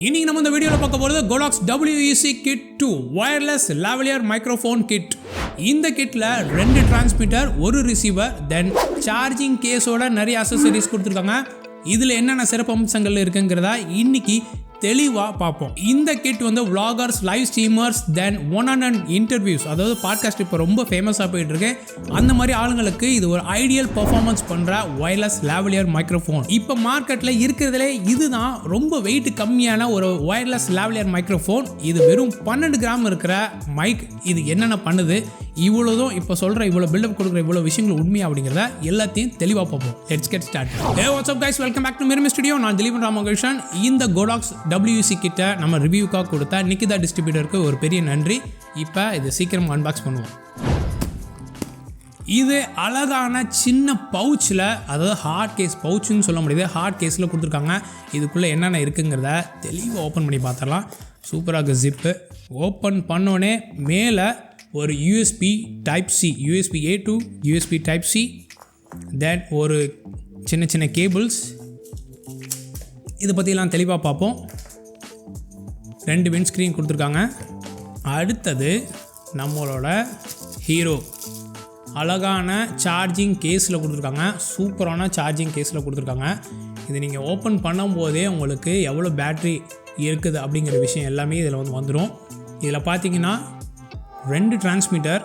இன்னைக்கு நம்ம இந்த வீடியோவில் பார்க்க போகிறது Godox WEC Kit2 wireless lavalier microphone kit. இந்த கிட்டில் 2 டிரான்ஸ்மிட்டர், ஒரு ரிசீவர், தென் சார்ஜிங் கேஸோட நிறைய அசசரிஸ் கொடுத்துருக்காங்க. இதில் என்னென்ன சிறப்பு அம்சங்கள் இருக்குங்கிறதா இன்னைக்கு தெளிவாக பார்ப்போம். இந்த கிட் வந்து vloggers, லைவ் ஸ்ட்ரீமர்ஸ், தென் ஒன் இன்டர்வியூஸ், அதாவது பாட்காஸ்ட் இப்போ ரொம்ப ஃபேமஸாக போயிட்டு இருக்கு. அந்த மாதிரி ஆளுங்களுக்கு இது ஒரு ஐடியல் பர்ஃபார்மன்ஸ் பண்ணுற ஒயர்லெஸ் லாவலியர் மைக்ரோஃபோன். இப்போ மார்க்கெட்டில் இருக்கிறதுலே இதுதான் ரொம்ப வெயிட் கம்மியான ஒரு ஒயர்லெஸ் லாவலியர் மைக்ரோஃபோன். இது வெறும் 12 கிராம் இருக்கிற மைக். இது என்னென்ன பண்ணுது, இவ்வளோதும் இப்போ சொல்கிற இவ்வளோ பில்டப் கொடுக்குற இவ்வளோ விஷயங்கள் உண்மையா அப்படிங்கிறத எல்லாத்தையும் தெளிவாக பார்ப்போம். Let's get start. Hey what's up guys, welcome back to mirrorless studio. நான் திலீபன் ராமகிருஷ்ணன். இந்த Godox WEC கிட்ட நம்ம ரிவ்யூக்காக கொடுத்தா நிக்கிதா டிஸ்ட்ரிபியூட்டருக்கு ஒரு பெரிய நன்றி. இப்போ இது சீக்கிரம் அன்பாக்ஸ் பண்ணுவோம். இது அழகான சின்ன பவுச்சில், அதாவது ஹார்ட் கேஸ் பவுச்சுன்னு சொல்ல முடியாது, ஹார்ட் கேஸில் கொடுத்துருக்காங்க. இதுக்குள்ளே என்னென்ன இருக்குங்கிறத தெளிவாக ஓப்பன் பண்ணி பார்த்துடலாம். சூப்பராக ஜிப்பு ஓப்பன் பண்ணோடனே மேலே ஒரு USB Type C, USB A to USB Type C, தென் ஒரு சின்ன சின்ன கேபிள்ஸ். இதை பற்றிலாம் தெளிவாக பார்ப்போம். 2 விண்ட்ஸ்க்ரீன் கொடுத்துருக்காங்க. அடுத்தது நம்மளோட ஹீரோ அழகான சார்ஜிங் கேஸில் கொடுத்துருக்காங்க. சூப்பரான சார்ஜிங் கேஸில் கொடுத்துருக்காங்க. இது நீங்கள் ஓப்பன் பண்ணும்போதே உங்களுக்கு எவ்வளோ பேட்ரி இருக்குது அப்படிங்கிற விஷயம் எல்லாமே இதில் வந்துடும். இதில் பார்த்தீங்கன்னா 2 டிரான்ஸ்மிட்டர்,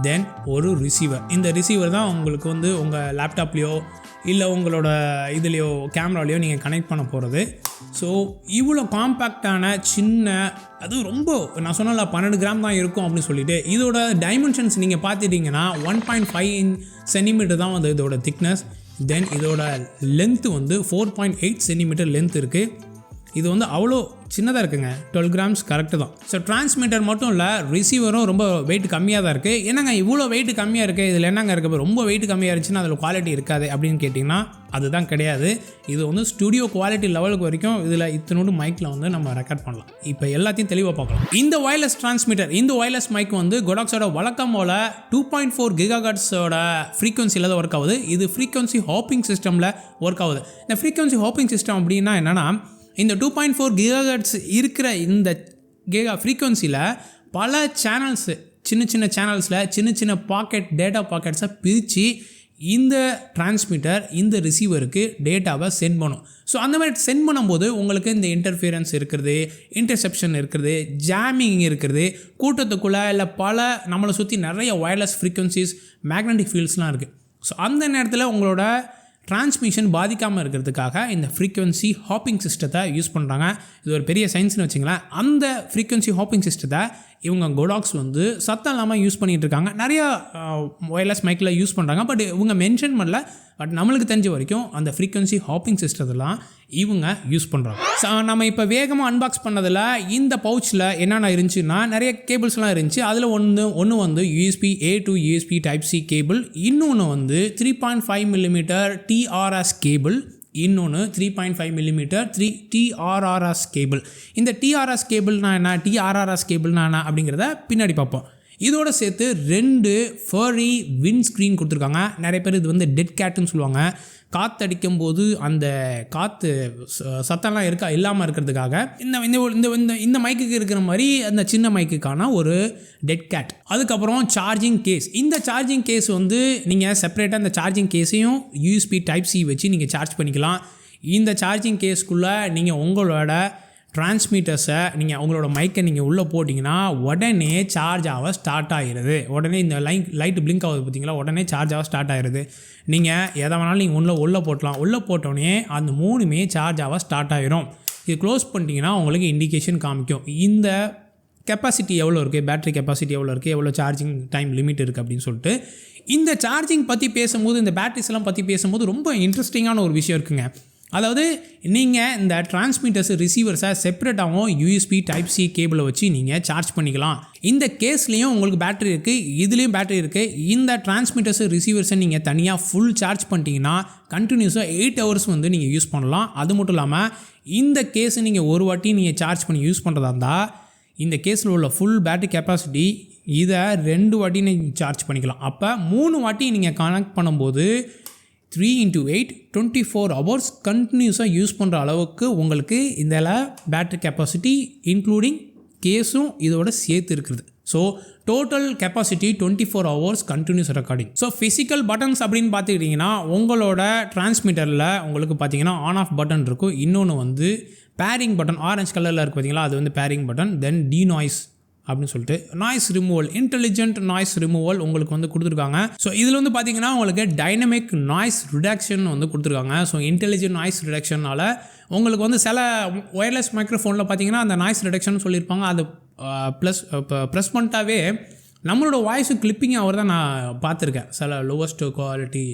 தென் ஒரு ரிசீவர். இந்த ரிசீவர் தான் உங்களுக்கு உங்கள் லேப்டாப்லேயோ இல்லை உங்களோட இதுலேயோ கேமராலேயோ நீங்கள் கனெக்ட் பண்ண போகிறது. ஸோ இவ்வளோ காம்பேக்டான சின்ன, அது ரொம்ப நான் சொன்னல 12 கிராம் தான் இருக்கும் அப்படின்னு சொல்லிட்டு, இதோட டைமென்ஷன்ஸ் நீங்கள் பார்த்துட்டிங்கன்னா 1.5 சென்டிமீட்டர் தான் இதோட திக்னஸ். தென் இதோட லென்த்து 4.8 சென்டிமீட்டர் லென்த் இருக்குது. இது அவ்வளோ சின்னதாக இருக்குங்க. 12 கிராம்ஸ் கரெக்டு தான். ஸோ டிரான்ஸ்மிட்டர் மட்டும் இல்லை, ரிசீவரும் ரொம்ப வெயிட் கம்மியாக தான் இருக்குது. என்னங்க இவ்வளோ வெயிட் கம்மியாக இருக்குது, இதில் என்னங்க இருக்குது, ரொம்ப வெயிட் கம்மியாக இருந்துச்சுன்னா அதில் குவாலிட்டி இருக்காது அப்படின்னு கேட்டிங்கன்னா அதுதான் கிடையாது. இது ஸ்டுடியோ குவாலிட்டி லெவலுக்கு வரைக்கும் இதில் இத்தனோடு மைக்கில் நம்ம ரெக்கார்ட் பண்ணலாம். இப்போ எல்லாத்தையும் தெளிவாக பார்க்கலாம். இந்த ஒயர்லெஸ் டிரான்ஸ்மிட்டர், இந்த ஒயர்லெஸ் மைக் Godoxோட வழக்கம் போல் 2.4 GHz ஃப்ரீக்வன்சியில் தான் ஒர்க் ஆகுது. இது ஃப்ரீக்வன்சி ஹாப்பிங் சிஸ்டமில் ஒர்க் ஆகுது. இந்த ஃப்ரீக்வன்சி ஹாப்பிங் சிஸ்டம் அப்படின்னா என்னென்னா, இந்த 2.4 GHz இருக்கிற இந்த ஃப்ரீக்வன்சியில் பல சேனல்ஸு, சின்ன சின்ன சேனல்ஸில் சின்ன சின்ன டேட்டா பாக்கெட்ஸை பிரித்து இந்த டிரான்ஸ்மிட்டர் இந்த ரிசீவருக்கு டேட்டாவை சென்ட் பண்ணும். ஸோ அந்த மாதிரி சென்ட் பண்ணும்போது உங்களுக்கு இந்த இன்டர்ஃபியரன்ஸ் இருக்கிறது, இன்டர்செப்ஷன் இருக்கிறது, ஜாமிங் இருக்கிறது, கூட்டத்துக்குள்ளே இல்லை பல நம்மளை சுற்றி நிறைய ஒயர்லெஸ் ஃப்ரீக்வன்சிஸ், மேக்னெட்டிக் ஃபீல்ட்ஸ்லாம் இருக்குது. ஸோ அந்த நேரத்தில் உங்களோட டிரான்ஸ்மிஷன் பாதிக்காமல் இருக்கிறதுக்காக இந்த ஃப்ரீக்வன்சி ஹாப்பிங் சிஸ்டத்தை யூஸ் பண்ணுறாங்க. இது ஒரு பெரிய சயின்ஸ்னு வச்சுங்களேன். அந்த ஃப்ரீக்வன்சி ஹாப்பிங் சிஸ்டத்தை இவங்க Godox சத்தம் இல்லாமல் யூஸ் பண்ணிகிட்டு இருக்காங்க. நிறையா ஒயர்லெஸ் மைக்கில் யூஸ் பண்ணுறாங்க. பட் இவங்க மென்ஷன் பண்ணல. பட் நம்மளுக்கு தெரிஞ்ச வரைக்கும் அந்த ஃப்ரீக்வன்சி ஹாப்பிங் சிஸ்டத்தெல்லாம் இவங்க யூஸ் பண்ணுறாங்க. ஸோ நம்ம இப்போ வேகமாக அன்பாக்ஸ் பண்ணதில் இந்த பவுச்சில் என்னென்ன இருந்துச்சுன்னா, நிறைய கேபிள்ஸ்லாம் இருந்துச்சு. அதில் ஒன்று USB A to USB Type C cable, இன்னொன்று 3.5 mm TRS கேபிள், இன்னொன்று 3.5 mm TRRS கேபிள். இந்த TRS கேபிள்னா என்ன, TRRS கேபிள்னா என்ன அப்படிங்கிறத பின்னாடி பார்ப்போம். இதோட சேர்த்து 2 ஃபர்ரி விண்ட்ஸ்க்ரீன் கொடுத்துருக்காங்க. நிறைய பேர் இது டெட் கேட்டுன்னு சொல்லுவாங்க. காற்றடிக்கும் போது அந்த காற்று சத்தம்லாம் இல்லாமல் இருக்கிறதுக்காக இந்த மைக்குக்கு இருக்கிற மாதிரி அந்த சின்ன மைக்குக்கான ஒரு டெட் கேட். அதுக்கப்புறம் சார்ஜிங் கேஸ். இந்த சார்ஜிங் கேஸ் நீங்கள் செப்பரேட்டாக இந்த சார்ஜிங் கேஸையும் USB Type C வச்சு நீங்கள் சார்ஜ் பண்ணிக்கலாம். இந்த சார்ஜிங் கேஸ்க்குள்ளே நீங்கள் உங்களோட டிரான்ஸ்மிட்டர்ஸை உங்களோட மைக்கை நீங்கள் உள்ளே போட்டிங்கன்னா உடனே சார்ஜ் ஆக ஸ்டார்ட் ஆகிடுது. உடனே இந்த லைட்டு பிளிங்க் ஆகுது பார்த்தீங்களா, உடனே சார்ஜ் ஆக ஸ்டார்ட் ஆகிடுது. நீங்கள் எதை வேணாலும் நீங்கள் உள்ளே போட்டலாம். உள்ளே போட்டோடனே அந்த 3மே சார்ஜ் ஆக ஸ்டார்ட் ஆகிரும். இது க்ளோஸ் பண்ணிட்டீங்கன்னா உங்களுக்கு இண்டிகேஷன் காமிக்கும். இந்த கெப்பாசிட்டி எவ்வளோ இருக்குது, பேட்டரி கெப்பாசிட்டி எவ்வளோ இருக்குது, எவ்வளோ சார்ஜிங் டைம் லிமிட் இருக்குது அப்படின்னு சொல்லிட்டு. இந்த சார்ஜிங் பற்றி பேசும்போது, இந்த பேட்டரிஸ்லாம் பற்றி பேசும்போது ரொம்ப இன்ட்ரெஸ்டிங்கான ஒரு விஷயம் இருக்குங்க. அதாவது நீங்கள் இந்த டிரான்ஸ்மிட்டர்ஸ், ரிசீவர்ஸை செப்பரேட்டாகவும் USB Type C கேபிளை வச்சு நீங்கள் சார்ஜ் பண்ணிக்கலாம். இந்த கேஸ்லேயும் உங்களுக்கு பேட்டரி இருக்குது, இதுலேயும் பேட்டரி இருக்குது. இந்த டிரான்ஸ்மிட்டர்ஸ், ரிசீவர்ஸை நீங்கள் தனியாக ஃபுல் சார்ஜ் பண்ணிட்டீங்கன்னா கண்டினியூஸாக 8 hours நீங்கள் யூஸ் பண்ணலாம். அது மட்டும் இல்லாமல் இந்த கேஸை நீங்கள் ஒரு வாட்டி நீங்கள் சார்ஜ் பண்ணி யூஸ் பண்ணுறதா இருந்தால் இந்த கேஸில் உள்ள ஃபுல் பேட்டரி கெப்பாசிட்டி இதை 2 வாட்டி நீங்கள் சார்ஜ் பண்ணிக்கலாம். அப்போ 3 வாட்டி நீங்கள் கனெக்ட் பண்ணும்போது 3x8 24 hours கண்டினியூஸாக யூஸ் பண்ணுற அளவுக்கு உங்களுக்கு இதில் பேட்டரி கெப்பாசிட்டி இன்க்ளூடிங் கேஸும் இதோட சேர்த்து இருக்குது. So total capacity 24 hours continuous recording. So physical buttons அப்படின்னு பார்த்துக்கிட்டிங்கன்னா உங்களோட டிரான்ஸ்மிட்டரில் உங்களுக்கு பார்த்தீங்கன்னா ஆன் ஆஃப் பட்டன் இருக்கும். இன்னொன்று வந்து பேரிங் பட்டன் ஆரஞ்சு கலரில் இருக்குது பார்த்தீங்களா, அது வந்து பேரிங் பட்டன். தென் நாய்ஸ் அப்படின்னு சொல்லிட்டு noise removal, intelligent noise removal உங்களுக்கு வந்து கொடுத்துருக்காங்க. ஸோ இதில் வந்து பார்த்தீங்கன்னா உங்களுக்கு டைனமிக் நாய்ஸ் ரிடக்ஷன் வந்து கொடுத்துருக்காங்க. ஸோ இன்டெலிஜென்ட் நாய்ஸ் ரிடக்ஷனால் உங்களுக்கு வந்து சில ஒயர்லெஸ் மைக்ரோஃபோனில் பார்த்தீங்கன்னா அந்த நாய்ஸ் ரிடக்ஷன் சொல்லியிருப்பாங்க. அது ப்ளஸ் பண்ணிட்டாவே நம்மளோட வாய்ஸு கிளிப்பிங் ஆகிறது தான் நான் பார்த்துருக்கேன் சில லோவஸ்ட் குவாலிட்டி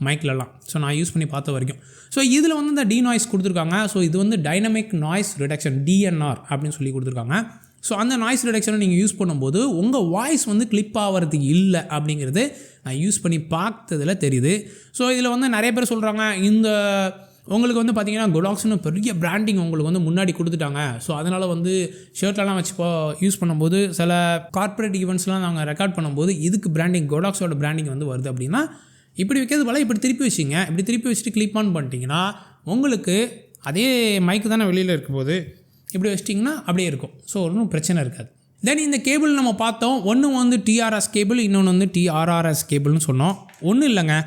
மைக்லலாம். ஸோ நான் யூஸ் பண்ணி பார்த்த வரைக்கும். ஸோ இதில் வந்து இந்த நாய்ஸ் கொடுத்துருக்காங்க. ஸோ இது வந்து டைனமிக் நாய்ஸ் ரிடக்ஷன் DNR அப்படின்னு சொல்லி கொடுத்துருக்காங்க. ஸோ அந்த நாய்ஸ் ரிடக்ஷனை நீங்கள் யூஸ் பண்ணும்போது உங்கள் வாய்ஸ் வந்து கிளிப் ஆகிறதுக்கு இல்லை அப்படிங்கிறது நான் யூஸ் பண்ணி பார்த்ததில் தெரியுது. ஸோ இதில் வந்து நிறைய பேர் சொல்கிறாங்க இந்த உங்களுக்கு வந்து பார்த்தீங்கன்னா Godoxனு பெரிய பிராண்டிங் உங்களுக்கு வந்து முன்னாடி கொடுத்துட்டாங்க. ஸோ அதனால் வந்து ஷர்ட்லலாம் வச்சு யூஸ் பண்ணும்போது சில கார்ப்பரேட் ஈவெண்ட்ஸ்லாம் நாங்கள் ரெக்கார்ட் பண்ணும்போது இதுக்கு பிராண்டிங் Godoxோட பிராண்டிங் வந்து வருது அப்படின்னா இப்படி வைக்கிறது போல இப்படி திருப்பி வச்சிங்க. இப்படி திருப்பி வச்சுட்டு கிளிப் ஆன் பண்ணிட்டீங்கன்னா உங்களுக்கு அதே மைக்கு தானே வெளியில் இருக்கும் போது இப்படி வச்சிட்டிங்கன்னா அப்படியே இருக்கும். ஸோ ஒன்றும் பிரச்சனை இருக்காது. தென் இந்த கேபிள் நம்ம பார்த்தோம். ஒன்று வந்து TRS கேபிள், இன்னொன்று வந்து TRRS கேபிள்னு சொன்னோம். ஒன்றும் இல்லைங்க,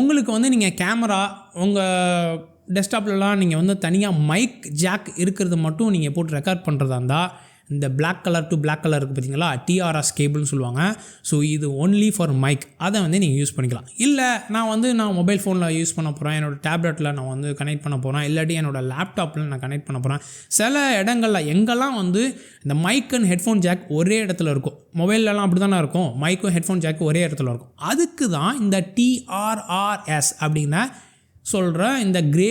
உங்களுக்கு வந்து நீங்கள் கேமரா உங்கள் டெஸ்க்டாப்லலாம் நீங்கள் வந்து தனியாக மைக் ஜாக் இருக்கிறது மட்டும் நீங்கள் போட்டு ரெக்கார்ட் பண்ணுறதா இருந்தால் இந்த black colour to black colour இருக்குது பார்த்தீங்களா, TRS கேபிள்னு சொல்லுவாங்க. ஸோ இது ஒன்லி ஃபார் மைக், அதை வந்து நீங்கள் யூஸ் பண்ணிக்கலாம். இல்லை நான் மொபைல் ஃபோனில் யூஸ் பண்ண போகிறேன், என்னோடய டேப்லெட்டில் நான் வந்து கனெக்ட் பண்ண போகிறேன், இல்லாட்டி என்னோடய லேப்டாப்பில் நான் கனெக்ட் பண்ண போகிறேன். சில இடங்களில் எங்கெல்லாம் வந்து இந்த மைக் அண்ட் ஹெட்ஃபோன் ஜாக் ஒரே இடத்துல இருக்கும், மொபைல்லலாம் அப்படி தானே இருக்கும், மைக்கும் ஹெட்ஃபோன் ஜாக்கும் ஒரே இடத்துல இருக்கும். அதுக்கு தான் இந்த TRRS அப்படின்னா சொல்கிற இந்த கிரே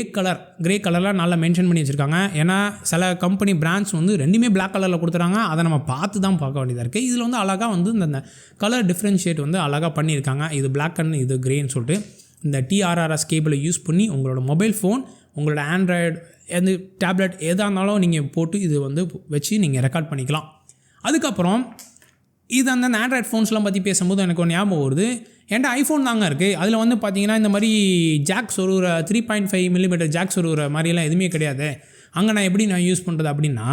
கலரில் நல்லா மென்ஷன் பண்ணி வச்சுருக்காங்க. ஏன்னா சில கம்பெனி பிராண்ட்ஸ் வந்து ரெண்டுமே பிளாக் கலரில் கொடுத்துறாங்க. அதை நம்ம பார்த்து தான் பார்க்க வேண்டியதாக இருக்குது. இதில் வந்து அழகாக வந்து இந்த கலர் டிஃப்ரென்ஷியேட் வந்து அழகாக பண்ணியிருக்காங்க. இது பிளாக் அண்ட் இது கிரேன்னு சொல்லிட்டு இந்த TRRS கேபிளை யூஸ் பண்ணி உங்களோட மொபைல் ஃபோன், உங்களோட ஆண்ட்ராய்டு, எந்த டேப்லெட் எதாக இருந்தாலும் நீங்கள் போட்டு இது வந்து வச்சு நீங்கள் ரெக்கார்ட் பண்ணிக்கலாம். அதுக்கப்புறம் இது அந்த ஆண்ட்ராய்ட் ஃபோன்ஸ்லாம் பற்றி பேசும்போது எனக்கு ஒரு ஞாபகம் வருது. என்கிட்ட ஐஃபோன் தாங்க இருக்குது. அதில் வந்து பார்த்தீங்கன்னா இந்த மாதிரி ஜாக் சொருகிற 3.5 mm ஜாக் சொருகிற மாதிரிலாம் எதுவுமே கிடையாது. அங்கே நான் எப்படி யூஸ் பண்ணுறது அப்படின்னா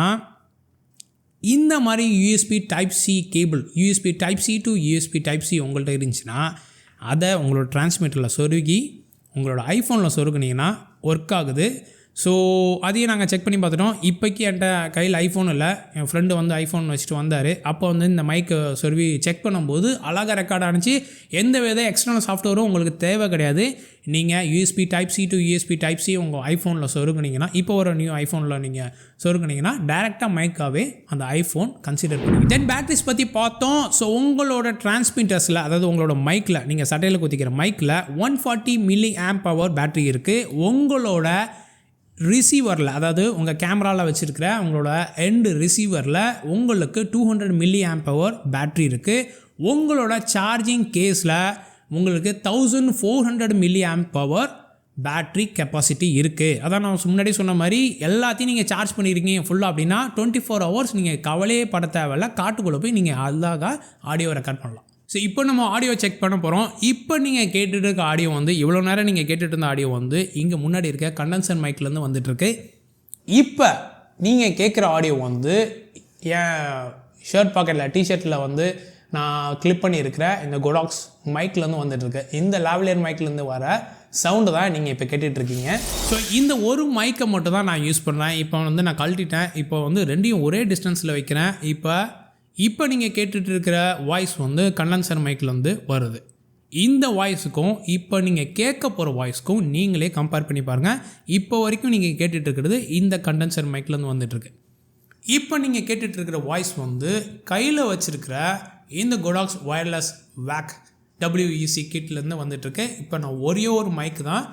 இந்த மாதிரி USB Type-C cable, USB Type-C to USB Type-C உங்கள்கிட்ட இருந்துச்சுன்னா அதை உங்களோட டிரான்ஸ்மிட்டரில் சொருகி உங்களோட ஐஃபோனில் சொருகுனீங்கன்னா ஒர்க் ஆகுது. ஸோ அதையும் நாங்கள் செக் பண்ணி பார்த்துட்டோம். இப்போக்கி என்கிட்ட கையில் ஐஃபோன் இல்லை, என் ஃப்ரெண்டு வந்து ஐஃபோன் வச்சுட்டு வந்தார். அப்போ வந்து இந்த மைக்கை சொருவி செக் பண்ணும்போது அழகாக ரெக்கார்ட் ஆனிச்சு. எந்த வித எக்ஸ்டர்னல் சாஃப்ட்வேரும் உங்களுக்கு தேவை கிடையாது. நீங்கள் USB Type-C to USB Type-C உங்கள் ஐஃபோனில் சொருகுனீங்கன்னா, இப்போ ஒரு நியூ ஐஃபோனில் நீங்கள் சொருகுனீங்கன்னா டேரெக்டாக மைக்காகவே அந்த ஐஃபோன் கன்சிடர் பண்ணுங்க. தென் பேட்டரிஸ் பற்றி பார்த்தோம். ஸோ உங்களோட டிரான்ஸ்மிட்டர்ஸில், அதாவது உங்களோட மைக்கில், நீங்கள் சட்டையில் குத்திக்கிற மைக்கில் 140 mAh பேட்டரி இருக்குது. உங்களோட ரிசீவரில், அதாவது உங்கள் கேமராவில் வச்சுருக்கிற உங்களோட எண்டு ரிசீவரில் உங்களுக்கு 200 mAh பேட்ரி இருக்குது. உங்களோட சார்ஜிங் கேஸில் உங்களுக்கு 1400 mAh பேட்ரி கெப்பாசிட்டி இருக்குது. அதான் நான் முன்னாடி சொன்ன மாதிரி எல்லாத்தையும் நீங்கள் சார்ஜ் பண்ணியிருக்கீங்க ஃபுல்லாக அப்படின்னா 24 hours நீங்கள் கவலையே பட தேவையில்ல. காட்டுக்குள்ளே போய் நீங்கள் அழகாக ஆடியோ ரெக்கார்ட் பண்ணலாம். ஸோ இப்போ நம்ம ஆடியோ செக் பண்ண போகிறோம். இப்போ நீங்கள் கேட்டுட்டு இருக்க ஆடியோ வந்து இவ்வளோ நேரம் நீங்கள் கேட்டுட்டு இருந்த ஆடியோ வந்து இங்கே முன்னாடி இருக்க கண்டென்சர் மைக்லேருந்து வந்துட்டுருக்கு. இப்போ நீங்கள் கேட்குற ஆடியோ வந்து என் ஷர்ட் பாக்கெட்டில், டிஷர்ட்டில் வந்து நான் கிளிப் பண்ணியிருக்கிற இந்த Godox மைக்லேருந்து வந்துட்டுருக்கு. இந்த லாவலியர் மைக்லேருந்து வர சவுண்டு தான் நீங்கள் இப்போ கேட்டுட்ருக்கீங்க. ஸோ இந்த ஒரு மைக்கை மட்டும் தான் நான் யூஸ் பண்ணுறேன். இப்போ வந்து நான் கழட்டிட்டேன். இப்போ வந்து ரெண்டையும் ஒரே டிஸ்டன்ஸில் வைக்கிறேன். இப்போ நீங்கள் கேட்டுட்டு இருக்கிற வாய்ஸ் வந்து கண்டென்சர் மைக்லேருந்து வருது. இந்த வாய்ஸுக்கும் இப்போ நீங்கள் கேட்க போகிற வாய்ஸுக்கும் நீங்களே கம்பேர் பண்ணி பாருங்கள். இப்போ வரைக்கும் நீங்கள் கேட்டுட்டு இருக்கிறது இந்த கண்டென்சர் மைக்லேருந்து வந்துட்டுருக்கு. இப்போ நீங்கள் கேட்டுட்ருக்கிற வாய்ஸ் வந்து கையில் வச்சுருக்கிற இந்த Godox Wireless WEC WEC கிட்லேருந்து வந்துட்டுருக்கு. இப்போ நான் ஒரே ஒரு மைக் தான்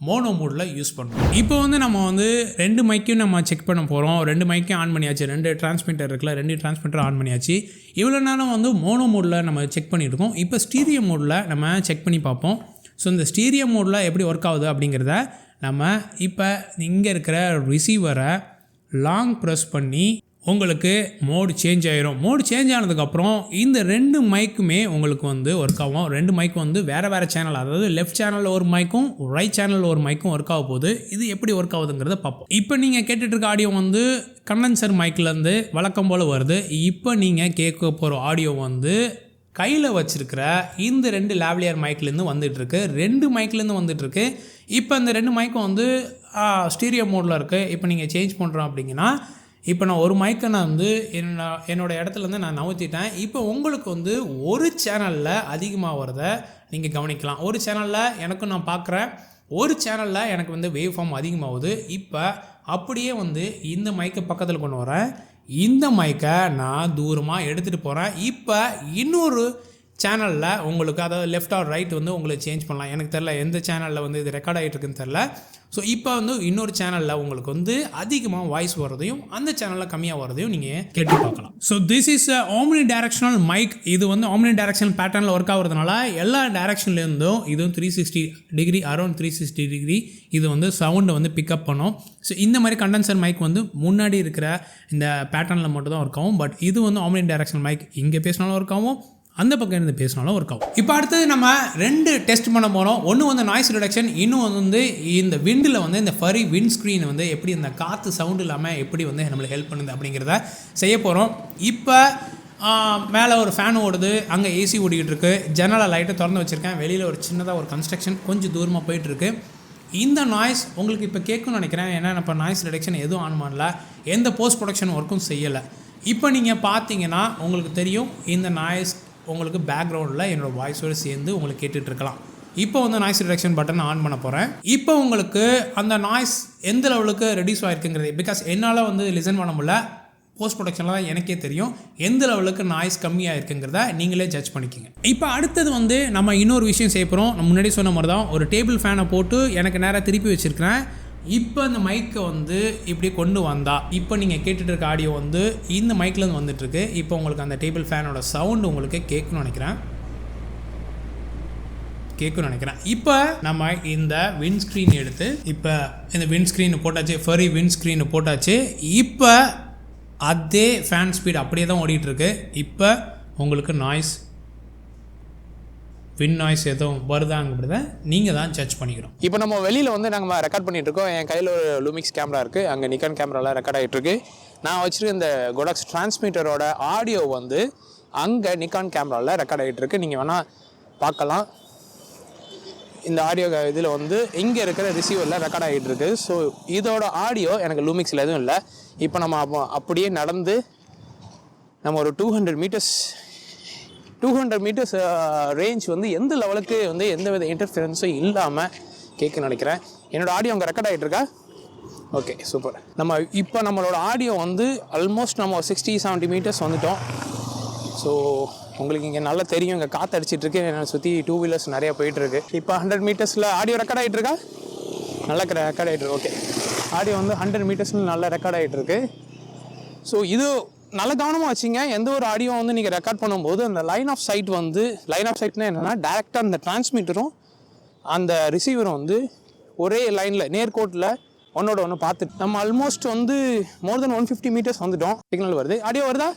மோனோ மோடில் யூஸ் பண்ணுறோம். இப்போ வந்து நம்ம வந்து 2 மைக்கையும் நம்ம செக் பண்ண போகிறோம். 2 மைக்கையும் ஆன் பண்ணியாச்சு. 2 டிரான்ஸ்மிட்டர் இருக்குல்ல, 2 டிரான்ஸ்மிட்டர் ஆன் பண்ணியாச்சு. இவ்வளோ நேரம் வந்து மோனோ மோடில் நம்ம செக் பண்ணியிருக்கோம். இப்போ ஸ்டீரியோ மோடில் நம்ம செக் பண்ணி பார்ப்போம். ஸோ இந்த ஸ்டீரியோ மோடில் எப்படி ஒர்க் ஆகுது அப்படிங்கிறத நம்ம இப்போ இங்கே இருக்கிற ரிசீவரை லாங் ப்ரெஸ் பண்ணி உங்களுக்கு மோடு சேஞ்ச் ஆயிரும். மோடு சேஞ்ச் ஆனதுக்கப்புறம் இந்த 2 மைக்குமே உங்களுக்கு வந்து ஒர்க் ஆகும். 2 மைக்கும் வந்து வேறு சேனல், அதாவது லெஃப்ட் சேனலில் ஒரு மைக்கும் ரைட் சேனலில் ஒரு மைக்கும் ஒர்க் ஆக போகுது. இது எப்படி ஒர்க் ஆகுதுங்கிறத பார்ப்போம். இப்போ நீங்கள் கேட்டுட்டு இருக்க ஆடியோ வந்து கண்டென்சர் மைக்லேருந்து வழக்கம் போல் வருது. இப்போ நீங்கள் கேட்க போகிற ஆடியோ வந்து கையில் வச்சுருக்கிற இந்த 2 லாவ்லியர் மைக்லேருந்து வந்துட்டுருக்கு. 2 மைக்லேருந்து வந்துட்டுருக்கு. இப்போ இந்த 2 மைக்கும் வந்து ஸ்டீரியோ மோடில் இருக்குது. இப்போ நீங்கள் சேஞ்ச் பண்ணுறோம் அப்படிங்கன்னா, இப்போ நான் ஒரு மைக்கை நான் வந்து என்னோடய இடத்துலேருந்து நான் நவுத்திட்டேன். இப்போ உங்களுக்கு வந்து ஒரு சேனலில் அதிகமாக வரதை நீங்கள் கவனிக்கலாம். ஒரு சேனலில் எனக்கும் நான் பார்க்குறேன், ஒரு சேனலில் எனக்கு வந்து வேவ் ஃபார்ம் அதிகமாகுது. இப்போ அப்படியே வந்து இந்த மைக்கை பக்கத்தில் கொண்டு வரேன். இந்த மைக்கை நான் தூரமாக எடுத்துகிட்டு போகிறேன். இப்போ இன்னொரு சேனலில் உங்களுக்கு, அதாவது லெஃப்ட் ஆர் ரைட் வந்து உங்களுக்கு சேஞ்ச் பண்ணலாம். எனக்கு தெரில எந்த சேனலில் வந்து இது ரெக்கார்ட் ஆகிட்டு இருக்குன்னு தெரில. ஸோ இப்போ வந்து இன்னொரு சேனலில் உங்களுக்கு வந்து அதிகமாக வாய்ஸ் வரதையும் அந்த சேனலில் கம்மியாக வரதையும் நீங்கள் கேட்டு பார்க்கலாம். So this is a omnidirectional mic. இது வந்து ஆம்னி டைரக்ஷனல் பேட்டர்னில் ஒர்க் ஆகிறதுனால எல்லா டைரக்ஷன்லேருந்தும் இதுவும் 360 டிகிரி, அரௌண்ட் 360 டிகிரி இது வந்து சவுண்டை வந்து பிக்கப் பண்ணும். ஸோ இந்த மாதிரி கண்டென்சர் மைக் வந்து முன்னாடி இருக்கிற இந்த பேட்டர்னில் மட்டும் தான் ஒர்க் ஆகும். பட் இது வந்து ஆம்னி டைரக்ஷனல் மைக், இங்கே பேசினாலும் ஒர்க் ஆகும், அந்த பக்கம் இருந்து பேசினாலும் ஒர்க் ஆகும். இப்போ அடுத்தது நம்ம 2 டெஸ்ட் பண்ண போகிறோம். ஒன்று வந்து நாய்ஸ் ரிடக்ஷன், இன்னும் வந்து இந்த விண்டில் வந்து இந்த ஃபரி விண்ட் ஸ்க்ரீன் வந்து எப்படி இந்த காற்று சவுண்டு இல்லாமல் எப்படி வந்து நம்மளுக்கு ஹெல்ப் பண்ணுது அப்படிங்கிறத செய்ய போகிறோம். இப்போ மேலே ஒரு ஃபேன் ஓடுது, அங்கே ஏசி ஓடிக்கிட்டு இருக்கு, ஜன்னலை லைட்டை திறந்து வச்சுருக்கேன், வெளியில் ஒரு சின்னதாக ஒரு கன்ஸ்ட்ரக்ஷன் கொஞ்சம் தூரமாக போயிட்டுருக்கு. இந்த நாய்ஸ் உங்களுக்கு இப்போ கேட்கும்னு நினைக்கிறேன். ஏன்னா இப்போ நாய்ஸ் ரிடக்ஷன் எதுவும் ஆன் பண்ணல, எந்த போஸ்ட் ப்ரொடக்ஷன் ஒர்க்கும் செய்யலை. இப்போ நீங்கள் பார்த்தீங்கன்னா உங்களுக்கு தெரியும், இந்த நாய்ஸ் உங்களுக்கு பேக்ரவுண்டில் என்னோடய வாய்ஸோடு சேர்ந்து உங்களுக்கு கேட்டுட்ருக்கலாம். இப்போ வந்து நாய்ஸ் ரிடக்ஷன் பட்டன் ஆன் பண்ண போகிறேன். இப்போ உங்களுக்கு அந்த நாய்ஸ் எந்த லெவலுக்கு ரெடியூஸ் ஆகிருக்குங்கிறது, பிகாஸ் என்னால் வந்து லிசன் பண்ண முடியல, போஸ்ட் ப்ரொடக்ஷனில் தான் எனக்கே தெரியும் எந்த லெவலுக்கு நாய்ஸ் கம்மியாக இருக்குங்கிறத நீங்களே ஜட்ஜ் பண்ணிக்கோங்க. இப்போ அடுத்தது வந்து நம்ம இன்னொரு விஷயம் செய்ய போகிறோம். நம்ம முன்னாடி சொன்ன மாதிரி தான் ஒரு டேபிள் ஃபேனை போட்டு எனக்கு நேராக திருப்பி வச்சுருக்கிறேன். இப்போ அந்த மைக்கை வந்து இப்படி கொண்டு வந்தால், இப்போ நீங்கள் கேட்டுட்டு இருக்க ஆடியோ வந்து இந்த மைக்லேருந்து வந்துட்டுருக்கு. இப்போ உங்களுக்கு அந்த டேபிள் ஃபேனோட சவுண்டு உங்களுக்கு கேட்கணும்னு நினைக்கிறேன். இப்போ நம்ம இந்த விண்ட் ஸ்க்ரீன் எடுத்து, இப்போ இந்த விண்ட் ஸ்க்ரீன் போட்டாச்சு, ஃபரி விண்ட் ஸ்க்ரீன் போட்டாச்சு. இப்போ அதே ஃபேன் ஸ்பீட் அப்படியே தான் ஓடிட்டுருக்கு. இப்போ உங்களுக்கு நாய்ஸ், வின் நாய்ஸ் எதுவும் வருதாங்கிறத நீங்கள் தான் ஜட்ஜ் பண்ணிக்கிறோம். இப்போ நம்ம வெளியில் வந்து நாங்கள் ரெக்கார்ட் பண்ணிகிட்ருக்கோம். என் கையில் ஒரு லூமிக்ஸ் கேமரா இருக்குது, அங்கே நிக்கான் கேமராவில் ரெக்கார்ட் ஆகிட்டுருக்கு. நான் வச்சுருக்க இந்த கோடாக்ஸ் டிரான்ஸ்மிட்டரோட ஆடியோ வந்து அங்கே நிக்கான் கேமராவில் ரெக்கார்ட் ஆகிட்டுருக்கு. நீங்கள் வேணால் பார்க்கலாம். இந்த ஆடியோ இதில் வந்து இங்கே இருக்கிற ரிசீவரில் ரெக்கார்ட் ஆகிட்டுருக்கு. ஸோ இதோட ஆடியோ எனக்கு லூமிக்ஸில் எதுவும் இல்லை. இப்போ நம்ம அப்படியே நடந்து நம்ம ஒரு 200 மீட்டர்ஸ் ரேஞ்ச் வந்து எந்த லெவலுக்கு வந்து எந்த வித இன்டர்ஃபியரன்ஸும் இல்லாமல் கேட்க நினைக்கிறேன். என்னோடய ஆடியோ அங்கே ரெக்கார்ட் ஆகிட்டுருக்கா? Okay, super. இப்போ நம்மளோட ஆடியோ வந்து ஆல்மோஸ்ட் நம்ம 60-70 மீட்டர்ஸ் வந்துட்டோம். ஸோ உங்களுக்கு இங்கே நல்லா தெரியும், இங்கே காற்று அடிச்சிட்ருக்கு, என்னை சுற்றி 2 வீலர்ஸ் நிறையா போயிட்டுருக்கு. இப்போ 100 மீட்டர்ஸில் ஆடியோ ரெக்கார்ட் ஆகிட்டுருக்கா? நல்லா ரெக்கார்ட் ஆகிட்டுருக்கு. ஓகே, ஆடியோ வந்து 100 மீட்டர்ஸில் நல்லா ரெக்கார்ட் ஆகிட்டுருக்கு. ஸோ இது நல்ல கவனமாக வச்சுங்க. எந்த ஒரு ஆடியோ வந்து நீங்கள் ரெக்கார்ட் பண்ணும்போது அந்த லைன் ஆஃப் சைட்னா என்னென்னா, டேரெக்டாக அந்த டிரான்ஸ்மிட்டரும் அந்த ரிசீவரும் வந்து ஒரே லைனில் நேர்கோட்டில் ஒன்னோட ஒன்று பார்த்துட்டு நம்ம ஆல்மோஸ்ட் வந்து மோர் தென் 150 மீட்டர்ஸ் வந்துட்டோம். சிக்னல் வருது, ஆடியோ வருதா?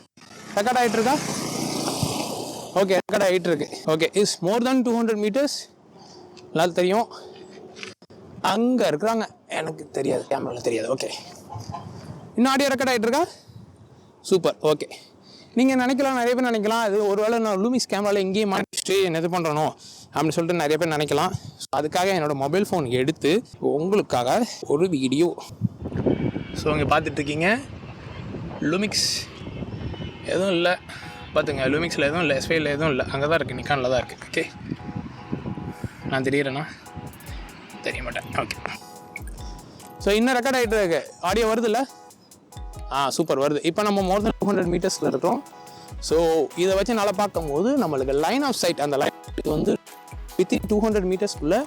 ரெக்கார்ட் ஆகிட்டுருக்கா? ஓகே, ரெக்கார்ட் ஆகிட்டுருக்கு. Okay, is more than 200 metres. எல்லாரும் தெரியும், அங்கே இருக்கிறாங்க, எனக்கு தெரியாது, கேமராவில் தெரியாது. ஓகே, இன்னும் ஆடியோ ரெக்கார்ட் ஆகிட்டுருக்கா? சூப்பர். ஓகே, நீங்கள் நினைக்கலாம், நிறைய பேர் நினைக்கலாம், அது ஒருவேளை நான் லூமிக்ஸ் கேமராவில் எங்கேயும் மாட்டிட்டு இது பண்ணுறணும் அப்படின்னு சொல்லிட்டு நிறைய பேர் நினைக்கலாம். ஸோ அதுக்காக என்னோடய மொபைல் ஃபோன் எடுத்து உங்களுக்காக ஒரு வீடியோ. ஸோ இங்கே பார்த்துட்ருக்கீங்க, லூமிக்ஸ் எதுவும் இல்லை, பார்த்துங்க, லூமிக்ஸில் எதுவும் இல்லை, எஸ்பிஐயில் எதுவும் இல்லை, அங்கே தான் இருக்குது, நிக்கானில் தான் இருக்குது. ஓகே, நான் தெரியறேண்ணா, தெரிய மாட்டேன். ஓகே, ஸோ இன்னும் ரெக்கார்ட் ஆகிட்டு இருக்கு, ஆடியோ வருது இல்லை? சூப்பர், வருது. இப்போ நம்ம மோர் தென் 200 மீட்டர்ஸில் இருக்கிறோம். ஸோ இதை வச்சு நல்லா பார்க்கும்போது நம்மளுக்கு லைன் ஆஃப் சைட், அந்த லைன் வந்து வித்தின் 200 மீட்டர்ஸ்க்குள்ளே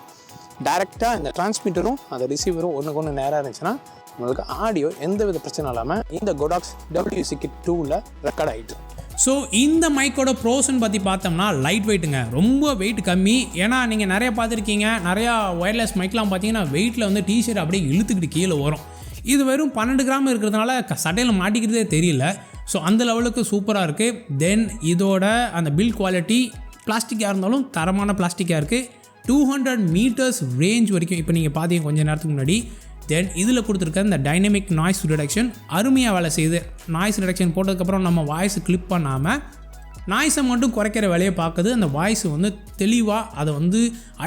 டேரெக்டாக இந்த டிரான்ஸ்மிட்டரும் அந்த ரிசீவரும் ஒன்றுக்கு ஒன்று நேராக இருந்துச்சுன்னா உங்களுக்கு ஆடியோ எந்த வித பிரச்சனை இல்லாமல் இந்த கோடாக்ஸ் WEC Kit2ல ரெக்கார்ட் ஆகிட்டு. ஸோ இந்த மைக்கோட ப்ரோஸ்ன்னு பற்றி பார்த்தோம்னா லைட் வெயிட்டுங்க, ரொம்ப வெயிட் கம்மி. ஏன்னா நீங்கள் நிறையா பார்த்துருக்கீங்க, நிறையா ஒயர்லெஸ் மைக்லாம் பார்த்தீங்கன்னா வெயிட்டில் வந்து டிஷர்ட் அப்படியே இழுத்துக்கிட்டு கீழே வரும். இது வெறும் 12 கிராம் இருக்கிறதுனால சட்டையில் மாட்டிக்கிறதே தெரியல. ஸோ அந்த லெவலுக்கு சூப்பராக இருக்குது. தென் இதோட அந்த பில்ட் குவாலிட்டி பிளாஸ்டிக்காக இருந்தாலும் தரமான பிளாஸ்டிக்காக இருக்குது. 200 மீட்டர்ஸ் ரேஞ்ச் வரைக்கும் இப்போ நீங்கள் பார்த்தீங்க கொஞ்சம் நேரத்துக்கு முன்னாடி. தென் இதில் கொடுத்துருக்க இந்த டைனமிக் நாய்ஸ் ரிடக்ஷன் அருமையாக வேலை செய்யுது. நாய்ஸ் ரிடக்ஷன் போட்டதுக்கப்புறம் நம்ம வாய்ஸ் கிளிப் பண்ணாமல் நாய்ஸை மட்டும் குறைக்கிற வேலையை பார்க்குது. அந்த வாய்ஸ் வந்து தெளிவாக அதை வந்து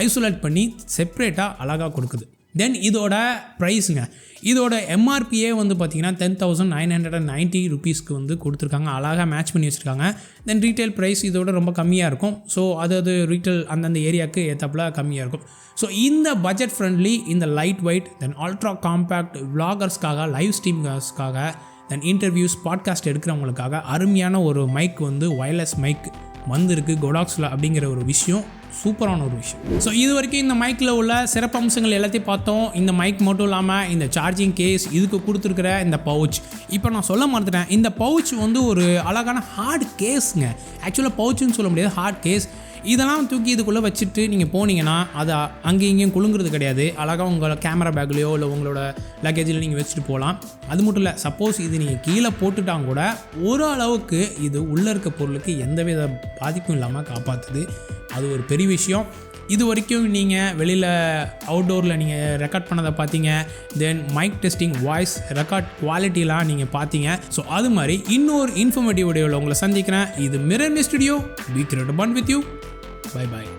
ஐசோலேட் பண்ணி செப்ரேட்டாக அழகாக கொடுக்குது. தென் இதோட ப்ரைஸுங்க, இதோட எம்ஆர்பியே வந்து பார்த்திங்கன்னா 10,990 ருபீஸ்க்கு வந்து கொடுத்துருக்காங்க. அழகாக மேட்ச் பண்ணி வச்சுருக்காங்க. தென் ரீட்டைல் ப்ரைஸ் இதோட ரொம்ப கம்மியாக இருக்கும். ஸோ அது ரீட்டைல் அந்தந்த ஏரியாவுக்கு ஏற்றப்பல கம்மியாக இருக்கும். ஸோ இந்த பட்ஜெட் ஃப்ரெண்ட்லி, இந்த லைட் வெயிட், தென் அல்ட்ரா காம்பேக்ட் விளாகர்ஸ்க்காக, லைவ் ஸ்ட்ரீமர்ஸ்க்காக, தென் இன்டர்வியூஸ், பாட்காஸ்ட் எடுக்கிறவங்களுக்காக அருமையான ஒரு மைக் வந்து ஒயர்லெஸ் மைக் வந்திருக்கு Godoxல அப்படிங்கிற ஒரு விஷயம் சூப்பரான ஒரு விஷயம். ஸோ இது வரைக்கும் இந்த மைக்கில் உள்ள சிறப்பம்சங்கள் எல்லாத்தையும் பார்த்தோம். இந்த மைக் மட்டும் இல்லாமல் இந்த சார்ஜிங் கேஸ், இதுக்கு கொடுத்துருக்கிற இந்த பவுச். இப்போ நான் சொல்ல மறந்துட்டேன், இந்த பவுச் வந்து ஒரு அழகான ஹார்ட் கேஸுங்க. ஆக்சுவலாக பவுச்சுன்னு சொல்ல முடியாது, ஹார்ட் கேஸ். இதெல்லாம் தூக்கி இதுக்குள்ளே வச்சுட்டு நீங்கள் போனீங்கன்னா அது அங்கேயும் இங்கேயும் குலுங்குறது கிடையாது. அழகாக உங்களோட கேமரா பேக்லேயோ இல்லை உங்களோட லக்கேஜில் நீங்கள் வச்சுட்டு போகலாம். அது மட்டும் இல்லை, சப்போஸ் இது நீங்கள் கீழே போட்டுட்டாங்க கூட ஒரு அளவுக்கு இது உள்ளே இருக்க பொருளுக்கு எந்தவித பாதிப்பும் இல்லாமல் காப்பாற்றுது. அது ஒரு பெரிய விஷயம். இது வரைக்கும் நீங்கள் வெளியில் அவுட்டோரில் நீங்கள் ரெக்கார்ட் பண்ணதை பார்த்தீங்க. தென் மைக் டெஸ்டிங், வாய்ஸ் ரெக்கார்ட் குவாலிட்டிலாம் நீங்கள் பார்த்தீங்க. ஸோ அது மாதிரி இன்னொரு இன்ஃபர்மேட்டிவ் வீடியோவில் உங்களை சந்திக்கிறேன். இது mirrorless studio. B creative with you. Bye bye.